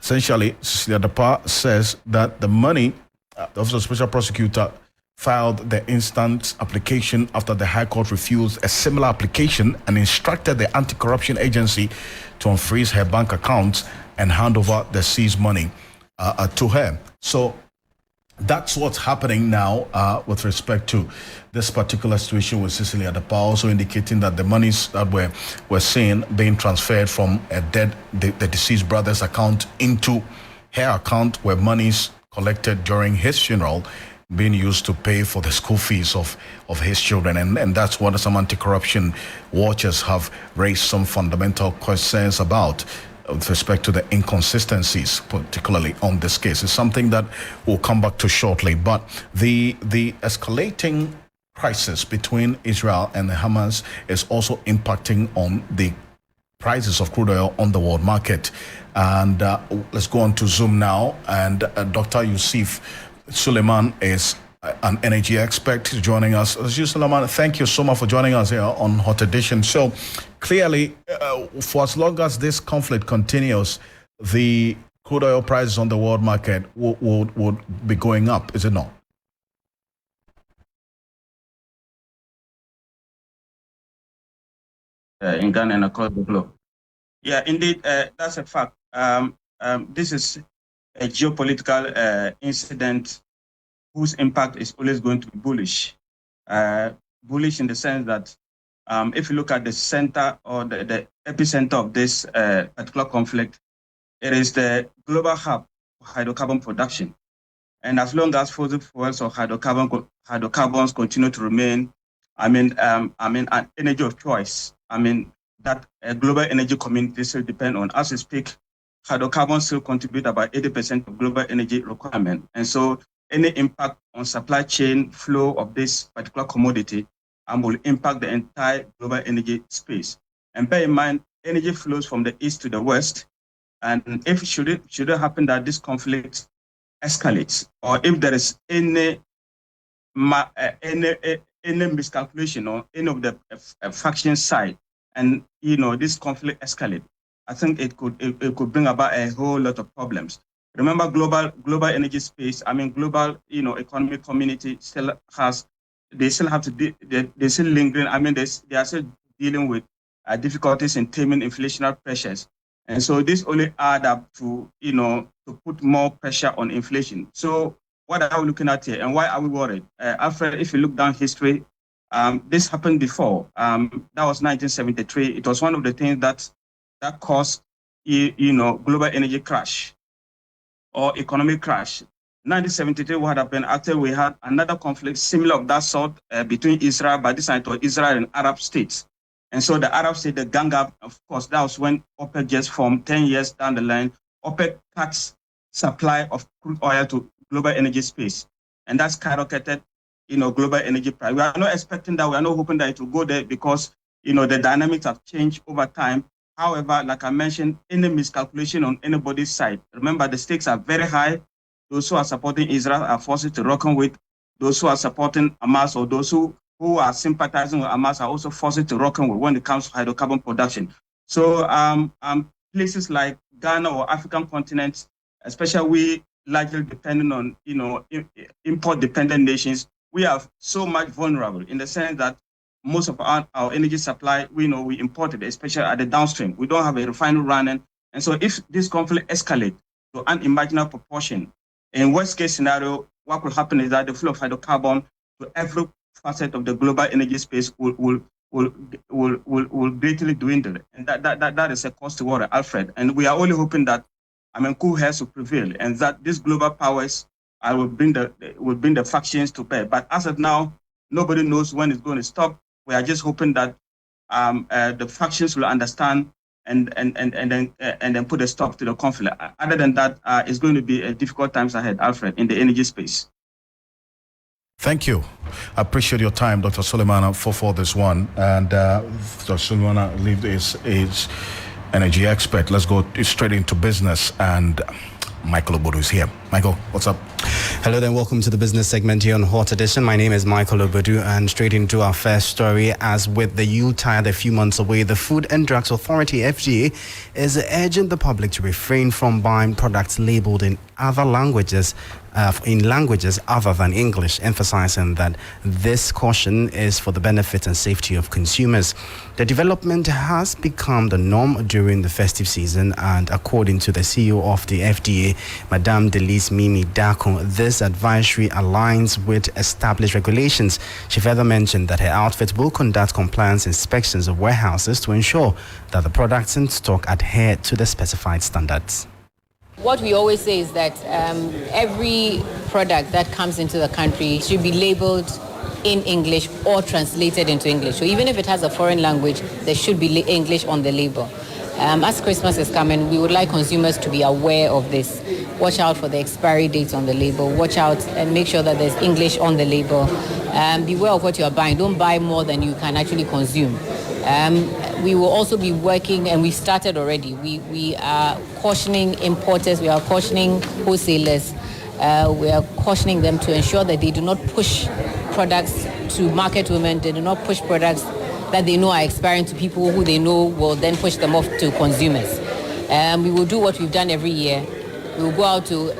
Essentially, Cecilia Dapar says that the money, the Office of Special Prosecutor filed the instant application after the High Court refused a similar application and instructed the Anti-Corruption Agency to unfreeze her bank accounts and hand over the seized money to her. So that's what's happening now with respect to this particular situation with Cecilia Dapar, also indicating that the monies that we're seeing being transferred from the deceased brother's account into her account were monies collected during his funeral being used to pay for the school fees of his children. And that's what some anti-corruption watchers have raised some fundamental concerns about with respect to the inconsistencies, particularly on this case. It's something that we'll come back to shortly. But the escalating crisis between Israel and Hamas is also impacting on the prices of crude oil on the world market. And let's go on to Zoom now. And Dr. Yusuf Suleiman is an energy expert joining us. Yusuf Suleiman, thank you so much for joining us here on Hot Edition. So clearly, for as long as this conflict continues, the crude oil prices on the world market would be going up, is it not? In Ghana and across the globe. Yeah, indeed, that's a fact. This is a geopolitical incident whose impact is always going to be bullish. Bullish in the sense that if you look at the center or the epicenter of this particular conflict, it is the global hub for hydrocarbon production. And as long as fossil fuels or hydrocarbons continue to remain, an energy of choice, that global energy community still depend on. As we speak, hydrocarbons still contribute about 80% of global energy requirement. And so any impact on supply chain flow of this particular commodity will impact the entire global energy space. And bear in mind, energy flows from the east to the west. And if should it happen that this conflict escalates, or if there is any miscalculation on any of the faction side, and this conflict escalate, I think it could bring about a whole lot of problems. Remember, global energy space. Global economic community still lingering. They are still dealing with difficulties in taming inflationary pressures, and so this only add up to to put more pressure on inflation. So what are we looking at here, and why are we worried? Alfred, if you look down history, this happened before. That was 1973. It was one of the things that caused global energy crash or economic crash. 1973, what happened? After we had another conflict similar of that sort between Israel, but this time it was Israel and Arab states. And so the Arab state, the gang up, of course, that was when OPEC just formed 10 years down the line. OPEC cuts supply of crude oil to global energy space. And that's skyrocketed, global energy price. We are not expecting that. We are not hoping that it will go there because, the dynamics have changed over time. However, like I mentioned, any miscalculation on anybody's side, remember the stakes are very high. Those who are supporting Israel are forced to reckon with. Those who are supporting Hamas or those who are sympathizing with Hamas are also forced to reckon with when it comes to hydrocarbon production. So places like Ghana or African continents, especially we largely depending on, import-dependent nations, we are so much vulnerable in the sense that most of our energy supply, we import it, especially at the downstream. We don't have a refinery running. And so if this conflict escalates to unimaginable proportion, in worst case scenario, what will happen is that the flow of hydrocarbon to every facet of the global energy space will greatly dwindle. And that is a cause to worry, Alfred. And we are only hoping that cool heads will prevail and that these global powers will bring the factions to bear. But as of now, nobody knows when it's going to stop. We are just hoping that the factions will understand and then put a stop to the conflict. Other than that, it's going to be a difficult times ahead, Alfred, in the energy space. Thank you. I appreciate your time, Dr. Suleiman, for this one. And Dr. Suleiman is energy expert. Let's go straight into business. And Michael Obodu is here. Michael, what's up? Hello then, welcome to the business segment here on Hot Edition. My name is Michael Obodu, and straight into our first story. As with the Yuletide a few months away, the Food and Drugs Authority, FDA, is urging the public to refrain from buying products labeled in other languages, in languages other than English, emphasizing that this caution is for the benefit and safety of consumers. The development has become the norm during the festive season, and according to the CEO of the FDA, Madame Delise Mimi Dako, this advisory aligns with established regulations. She further mentioned that her outfit will conduct compliance inspections of warehouses to ensure that the products in stock adhere to the specified standards. What we always say is that every product that comes into the country should be labeled in English or translated into English. So even if it has a foreign language, there should be English on the label. As Christmas is coming, we would like consumers to be aware of this. Watch out for the expiry dates on the label. Watch out and make sure that there's English on the label. Beware of what you are buying. Don't buy more than you can actually consume. We will also be working, and we started already. We are cautioning importers, we are cautioning wholesalers, we are cautioning them to ensure that they do not push products to market women, they do not push products that they know are expiring to people who they know will then push them off to consumers. We will do what we've done every year. We will go out to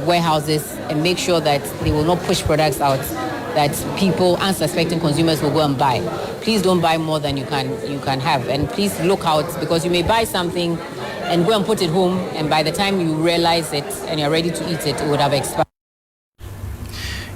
warehouses and make sure that they will not push products out that people, unsuspecting consumers, will go and buy. Please don't buy more than you can have, and please look out, because you may buy something and go and put it home, and by the time you realize it and you're ready to eat it, it would have expired.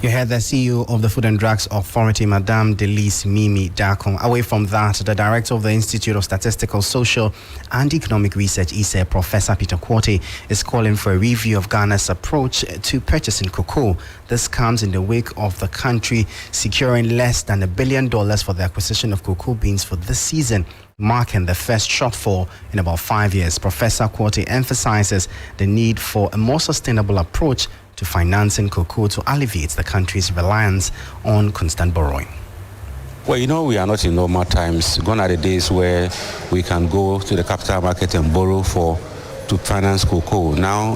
You heard the CEO of the Food and Drugs Authority, Madame Delise Mimi Dakon. Away from that, the Director of the Institute of Statistical, Social and Economic Research, ISE, Professor Peter Quartey, is calling for a review of Ghana's approach to purchasing cocoa. This comes in the wake of the country securing less than $1 billion for the acquisition of cocoa beans for this season, marking the first shortfall in about 5 years. Professor Quartey emphasizes the need for a more sustainable approach to financing cocoa to alleviate the country's reliance on constant borrowing. Well, we are not in normal times. Gone are the days where we can go to the capital market and borrow to finance cocoa. Now,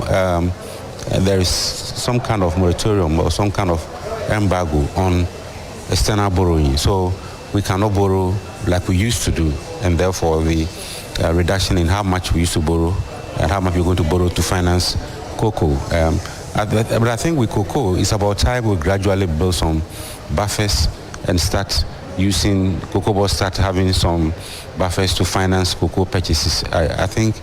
there is some kind of moratorium or some kind of embargo on external borrowing. So we cannot borrow like we used to do, and therefore the reduction in how much we used to borrow and how much we're going to borrow to finance cocoa. But I think with cocoa, it's about time we gradually build some buffers and start using cocoa board, start having some buffers to finance cocoa purchases. I think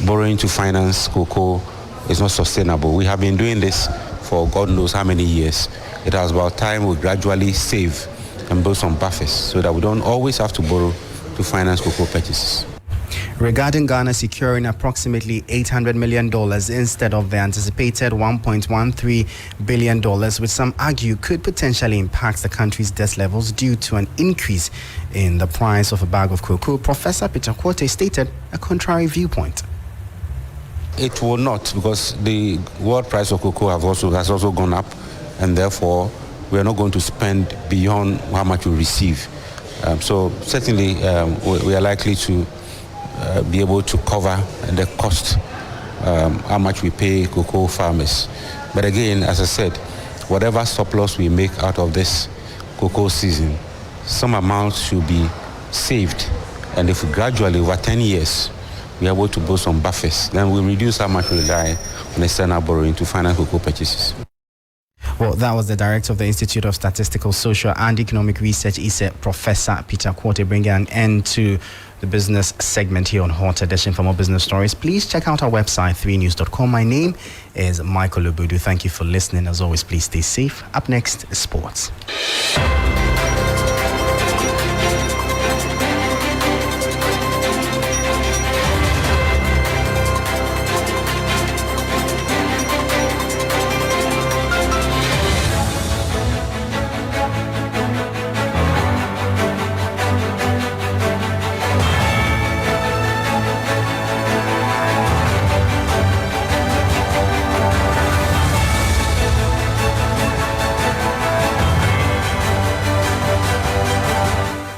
borrowing to finance cocoa is not sustainable. We have been doing this for God knows how many years. It was about time we gradually save and build some buffers so that we don't always have to borrow to finance cocoa purchases. Regarding Ghana securing approximately $800 million instead of the anticipated $1.13 billion, which some argue could potentially impact the country's debt levels due to an increase in the price of a bag of cocoa, Professor Peter Quartey stated a contrary viewpoint. It will not, because the world price of cocoa has also gone up, and therefore we are not going to spend beyond how much we receive. So certainly we are likely to be able to cover the cost, how much we pay cocoa farmers. But again, as I said, whatever surplus we make out of this cocoa season, some amount should be saved. And if we gradually, over 10 years, we are able to build some buffers, then we reduce how much we rely on external borrowing to finance cocoa purchases. Well, that was the Director of the Institute of Statistical, Social and Economic Research, ISE, Professor Peter Quartey, bringing an end to the business segment here on Hot Edition. For more business stories, please check out our website, 3news.com. My name is Michael Obudu. Thank you for listening. As always, please stay safe. Up next is sports.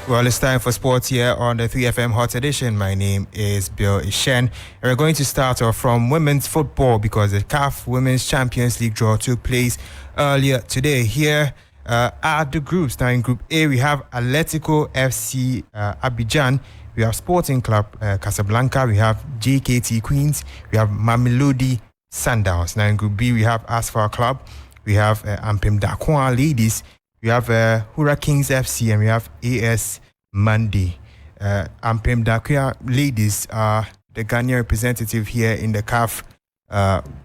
Well, it's time for sports here on the 3FM Hot Edition. My name is Bill Ishen, and we're going to start off from women's football because the CAF Women's Champions League draw took place earlier today. Here are the groups. Now in Group A, we have Atletico FC Abidjan, we have Sporting Club Casablanca, we have JKT Queens, we have Mamelodi Sundowns. Now in Group B, we have Asfar Club, we have Ampem Dakwa Ladies, we have Hura Kings FC, and we have AS Mandi. Ampem Dakwa Ladies are the Ghanaian representative here in the CAF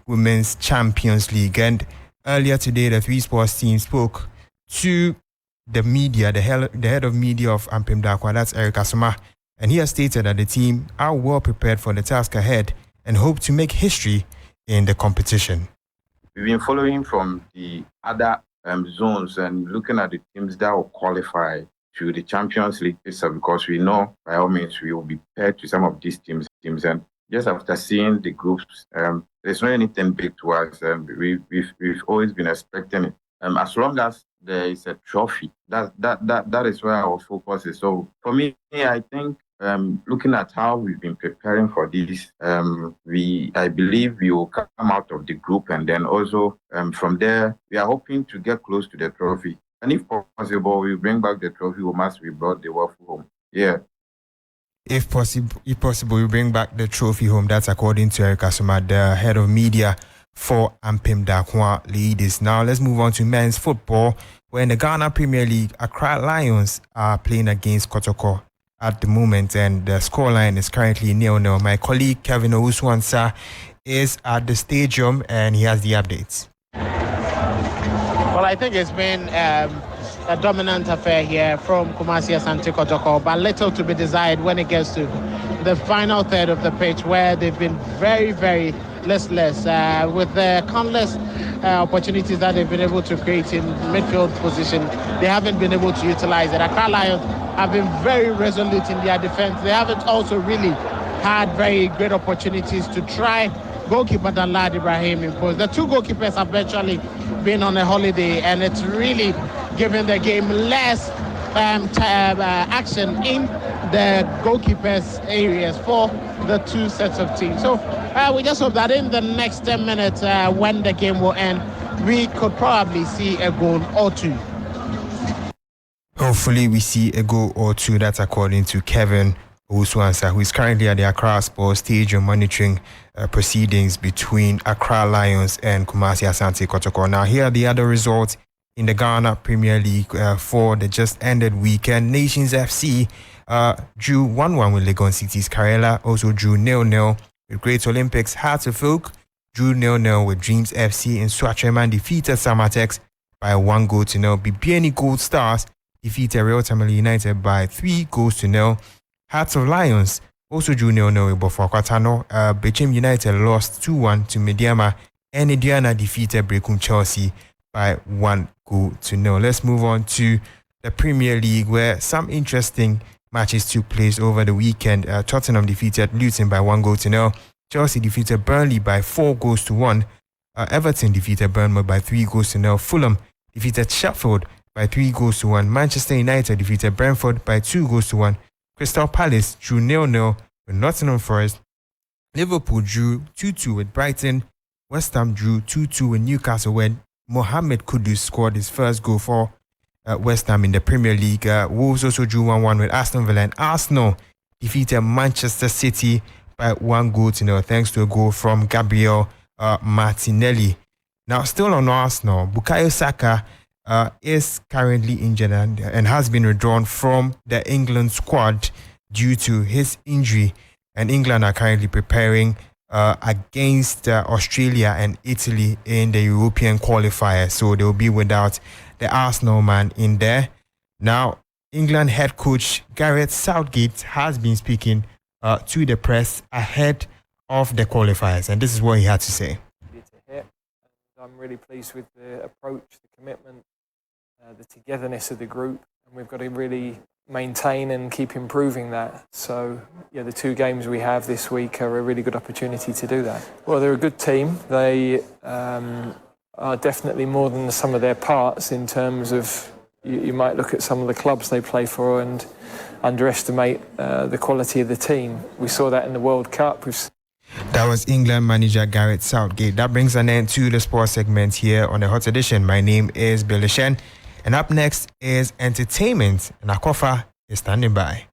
Women's Champions League. And earlier today, the three sports teams spoke to the media, the head of media of Ampem Dakwa, that's Eric Asoma, and he has stated that the team are well prepared for the task ahead and hope to make history in the competition. We've been following from the other zones and looking at the teams that will qualify to the Champions League itself, because we know by all means we will be paired to some of these teams. And just after seeing the groups, there's not anything big to us. We've always been expecting it. As long as there is a trophy, that is where our focus is. So for me, I think looking at how we've been preparing for this, I believe we will come out of the group, and then also from there we are hoping to get close to the trophy. And if possible, we bring back the trophy home as we brought the waffle home. Yeah. If possible, we bring back the trophy home. That's according to Eric Asuma, the head of media for Ampim Dakwa Ladies. Now let's move on to men's football, where in the Ghana Premier League, Accra Lions are playing against Kotoko at the moment, and the scoreline is currently 0-0. My colleague Kevin Owusu-Ansah is at the stadium, and he has the updates. Well, I think it's been a dominant affair here from Kumasi Asante Kotoko, but little to be desired when it gets to the final third of the pitch, where they've been very, very listless with the countless opportunities that they've been able to create in midfield position. They haven't been able to utilize it. Accra Lions have been very resolute in their defense. They haven't also really had very great opportunities to try. Goalkeeper Danlad Ibrahim imposed. The two goalkeepers have virtually been on a holiday, and it's really given the game less action in the goalkeepers' areas for the two sets of teams. So we just hope that in the next 10 minutes, when the game will end, we could probably see a goal or two. Hopefully we see a goal or two. That's according to Kevin Owusu-Ansah, who is currently at the Accra Sports Stadium monitoring proceedings between Accra Lions and Kumasi Asante Kotoko. Now here are the other results in the Ghana Premier League for the just ended weekend. Nations FC drew 1-1 with Legon City's Karela, also drew 0-0 with Great Olympics. Hearts of Oak drew 0-0 with Dreams FC, and Swatreman defeated Samatex by 1-0. Bibiani Gold Stars defeated Real Tamale United by 3-0. Hearts of Lions also drew 0-0 with Bofo Kwatano. Bechem United lost 2-1 to Mediama, and Indiana defeated Brekum Chelsea by 1-0. Let's move on to the Premier League, where some interesting matches took place over the weekend. Tottenham defeated Luton by 1-0. Chelsea defeated Burnley by 4-1. Everton defeated Bournemouth by 3-0. Fulham defeated Sheffield by 3-1. Manchester United defeated Brentford by 2-1. Crystal Palace drew 0-0 with Nottingham Forest. Liverpool drew 2-2 with Brighton. West Ham drew 2-2 with Newcastle, when Mohamed Kudus scored his first goal for West Ham in the Premier League. Wolves also drew 1-1 with Aston Villa, and Arsenal defeated Manchester City by 1-0 thanks to a goal from Gabriel Martinelli. Now, still on Arsenal, Bukayo Saka is currently injured and has been withdrawn from the England squad due to his injury, and England are currently preparing against Australia and Italy in the European qualifier, so they'll be without the Arsenal man in there. Now, England head coach Gareth Southgate has been speaking to the press ahead of the qualifiers, and this is what he had to say. I'm really pleased with the approach, the commitment, the togetherness of the group, and we've got to really maintain and keep improving that. So, yeah, the two games we have this week are a really good opportunity to do that. Well, they're a good team. They are definitely more than the sum of their parts in terms of, you might look at some of the clubs they play for and underestimate the quality of the team. We saw that in the World Cup. That was England manager Gareth Southgate. That brings an end to the sports segment here on the Hot Edition. My name is Bill Shen, and up next is entertainment, and Akofa is standing by.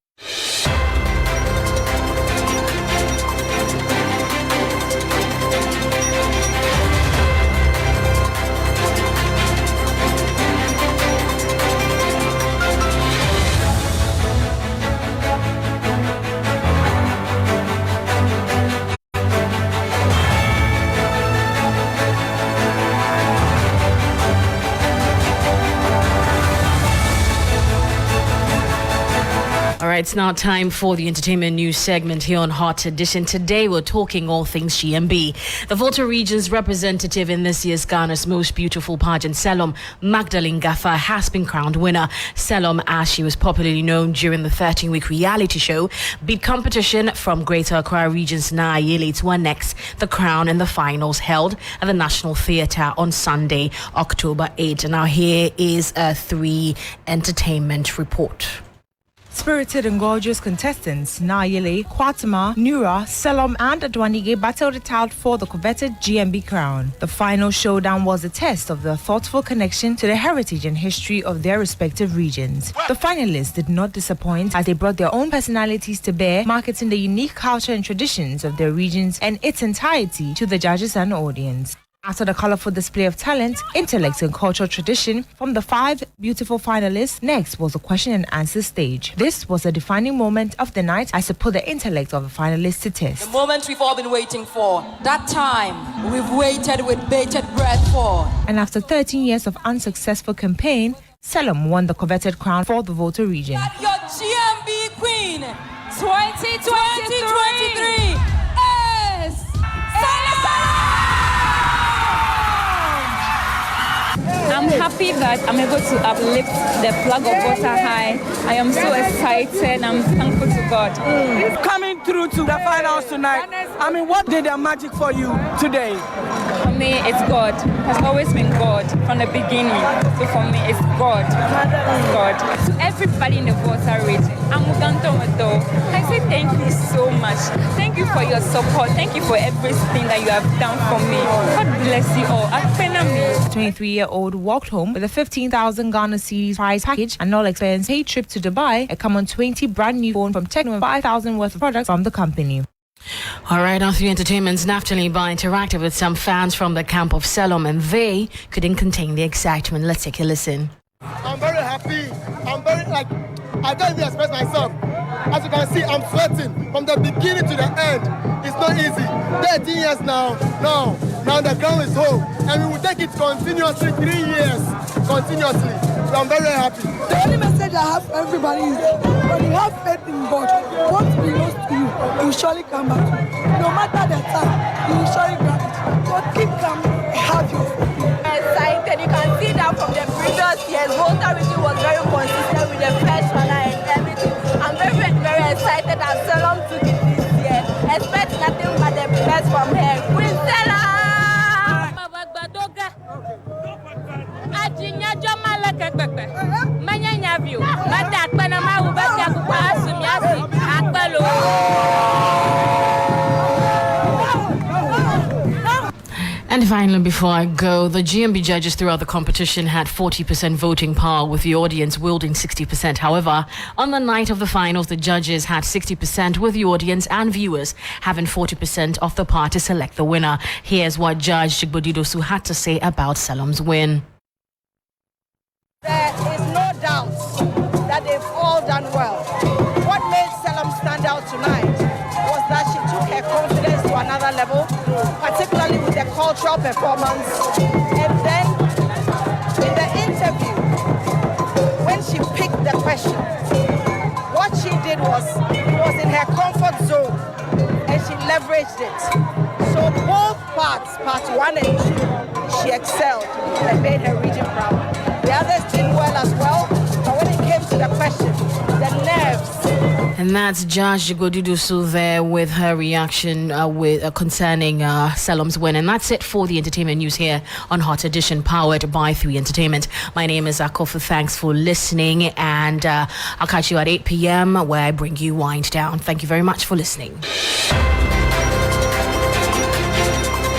it's now time for the entertainment news segment here on Hot Edition. Today we're talking all things GMB. The Volta region's representative in this year's Ghana's Most Beautiful pageant, Selom Magdalene Gaffa, has been crowned winner. Selom, as she was popularly known during the 13-week reality show, beat competition from Greater Accra region's Nayeli to annex the crown in the finals held at the National Theatre on Sunday, October 8. And now here is a 3 entertainment report. Spirited and gorgeous contestants Nayeli, Kwatama, Nura, Selom and Adwanige battled it out for the coveted GMB crown. The final showdown was a test of their thoughtful connection to the heritage and history of their respective regions. The finalists did not disappoint as they brought their own personalities to bear, marketing the unique culture and traditions of their regions and its entirety to the judges and audience. After the colorful display of talent, intellect and cultural tradition from the 5 beautiful finalists, next was the question and answer stage. This was a defining moment of the night as it put the intellect of the finalists to test. The moment we've all been waiting for. That time we've waited with bated breath for. And after 13 years of unsuccessful campaign, Selom won the coveted crown for the Volta region. Your GMB Queen 2023 is Selom! I'm happy that I'm able to uplift the flag of Volta high. I am so excited. I'm thankful to God. Coming through to the finals tonight, I mean, what did the magic for you today? For me, it's God. It's always been God from the beginning. So for me, it's God. It's God. To everybody in the Volta region, I say thank you so much. Thank you for your support. Thank you for everything that you have done for me. God bless you all. The 23-year-old walked home with a 15,000 Ghana cedis prize package and all expense paid trip to Dubai, a common 20 brand new phone from Techno and 5,000 worth of products from the company. All right, on 3 Entertainment's Naftali Bar interacted with some fans from the camp of Selom, and they couldn't contain the excitement. Let's take a listen. I'm very happy. I'm very, I can't even express myself. As you can see, I'm sweating from the beginning to the end. It's not easy. 13 years now. Now the ground is home. And we will take it continuously, 3 years continuously. So I'm very happy. The only message I have for everybody is when you have faith in God, what belongs to you, you will surely come back. No matter the time, you will surely grab it. So keep calm and have your faith. Excited. You can see that from the previous years. Volta region was very consistent with the first one and everything. I'm very, very excited that Selom took it this year. Expect nothing but the best from her. Queen Selom! And finally, before I go, the GMB judges throughout the competition had 40% voting power, with the audience wielding 60%. However, on the night of the finals, the judges had 60%, with the audience and viewers having 40% of the power to select the winner. Here's what Judge Jigbodidosu had to say about Selom's win. There is no doubt that they've all done well. What made Selom stand out tonight was that she took her confidence to another level, particularly with the cultural performance. And then in the interview, when she picked the question, what she did was, it was in her comfort zone, and she leveraged it. So both parts, part 1 and 2, she excelled and made her region proud. The others did well as well, but when it came to the question, the nerves. And that's Judge Jigbodidosu there with her reaction concerning Selom's win. And that's it for the entertainment news here on Hot Edition, powered by 3 Entertainment. My name is Akofa. Thanks for listening, and I'll catch you at 8 p.m. where I bring you Wind Down. Thank you very much for listening.